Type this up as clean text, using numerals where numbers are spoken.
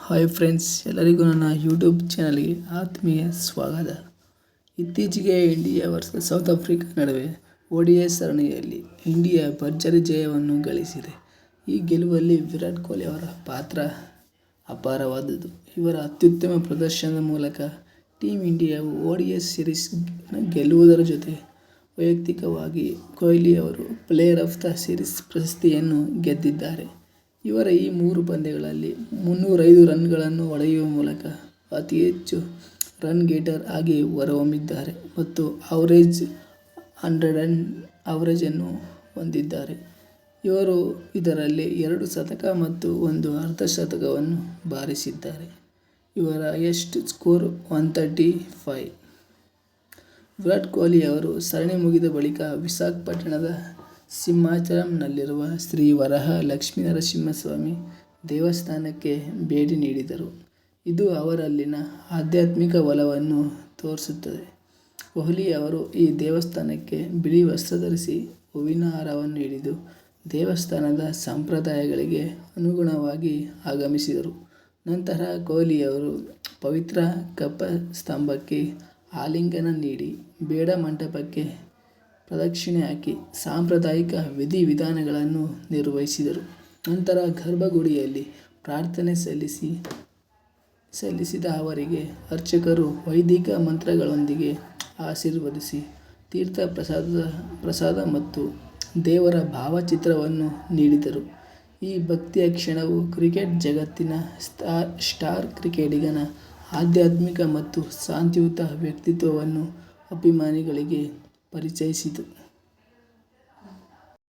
Hi friends, ಎಲ್ಲರಿಗೂ ನನ್ನ YouTube ಚಾನಲ್ಗೆ ಆತ್ಮೀಯ ಸ್ವಾಗತ. ಇತ್ತೀಚೆಗೆ ಇಂಡಿಯಾ ವರ್ಸಸ್ ಸೌತ್ ಆಫ್ರಿಕಾ ನಡುವೆ ODI ಸರಣಿಯಲ್ಲಿ ಇಂಡಿಯಾ ಭರ್ಜರಿ ಜಯವನ್ನು ಗಳಿಸಿದೆ. ಈ ಗೆಲುವಲ್ಲಿ ವಿರಾಟ್ ಕೊಹ್ಲಿ ಅವರ ಪಾತ್ರ ಅಪಾರವಾದುದು. ಇವರ ಅತ್ಯುತ್ತಮ ಪ್ರದರ್ಶನದ ಮೂಲಕ ಟೀಮ್ ಇಂಡಿಯಾವು ODI ಸೀರೀಸ್ ಗೆಲ್ಲುವುದರ ಜೊತೆ ವೈಯಕ್ತಿಕವಾಗಿ ಕೊಹ್ಲಿ ಅವರು ಪ್ಲೇಯರ್ ಆಫ್ ದ ಸೀರೀಸ್ ಪ್ರಶಸ್ತಿಯನ್ನು ಗೆದ್ದಿದ್ದಾರೆ. ಇವರ ಈ 3 ಪಂದ್ಯಗಳಲ್ಲಿ 305 ರನ್ಗಳನ್ನು ಹೊಡೆಯುವ ಮೂಲಕ ಅತಿ ಹೆಚ್ಚು ರನ್ ಗೇಟರ್ ಆಗಿ ಹೊರಹೊಮ್ಮಿದ್ದಾರೆ ಮತ್ತು ಆವರೇಜ್ 100 ಅನ್ನು ಹೊಂದಿದ್ದಾರೆ. ಇವರು ಇದರಲ್ಲಿ 2 ಶತಕ ಮತ್ತು 1 ಅರ್ಧಶತಕವನ್ನು ಬಾರಿಸಿದ್ದಾರೆ. ಇವರ ಹೈಯೆಸ್ಟ್ ಸ್ಕೋರ್ 135. ವಿರಾಟ್ ಕೊಹ್ಲಿ ಅವರು ಸರಣಿ ಮುಗಿದ ಬಳಿಕ ವಿಶಾಖಪಟ್ಟಣದ ಸಿಂಹಾಚಲಂನಲ್ಲಿರುವ ಶ್ರೀ ವರಾಹ ಲಕ್ಷ್ಮೀನರಸಿಂಹಸ್ವಾಮಿ ದೇವಸ್ಥಾನಕ್ಕೆ ಭೇಟಿ ನೀಡಿದರು. ಇದು ಅವರಲ್ಲಿನ ಆಧ್ಯಾತ್ಮಿಕ ಒಲವನ್ನು ತೋರಿಸುತ್ತದೆ. ಕೊಹ್ಲಿ ಅವರು ಈ ದೇವಸ್ಥಾನಕ್ಕೆ ಬಿಳಿ ವಸ್ತ್ರ ಧರಿಸಿ ಹೂವಿನ ಹಾರವನ್ನು ಹಿಡಿದು ದೇವಸ್ಥಾನದ ಸಂಪ್ರದಾಯಗಳಿಗೆ ಅನುಗುಣವಾಗಿ ಆಗಮಿಸಿದರು. ನಂತರ ಕೊಹ್ಲಿ ಅವರು ಪವಿತ್ರ ಕಪ್ಪಸ್ತಂಭಕ್ಕೆ ಆಲಿಂಗನ ನೀಡಿ ಬೇಡ ಮಂಟಪಕ್ಕೆ ಪ್ರದಕ್ಷಿಣೆ ಹಾಕಿ ಸಾಂಪ್ರದಾಯಿಕ ವಿಧಿವಿಧಾನಗಳನ್ನು ನಿರ್ವಹಿಸಿದರು. ನಂತರ ಗರ್ಭಗುಡಿಯಲ್ಲಿ ಪ್ರಾರ್ಥನೆ ಸಲ್ಲಿಸಿದ ಅವರಿಗೆ ಅರ್ಚಕರು ವೈದಿಕ ಮಂತ್ರಗಳೊಂದಿಗೆ ಆಶೀರ್ವದಿಸಿ ತೀರ್ಥ ಪ್ರಸಾದ ಮತ್ತು ದೇವರ ಭಾವಚಿತ್ರವನ್ನು ನೀಡಿದರು. ಈ ಭಕ್ತಿಯ ಕ್ಷಣವು ಕ್ರಿಕೆಟ್ ಜಗತ್ತಿನ ಸ್ಟಾರ್ ಕ್ರಿಕೆಟಿಗನ ಆಧ್ಯಾತ್ಮಿಕ ಮತ್ತು ಶಾಂತಿಯುತ ವ್ಯಕ್ತಿತ್ವವನ್ನು ಅಭಿಮಾನಿಗಳಿಗೆ ಪರಿಚಯಿಸಿತು.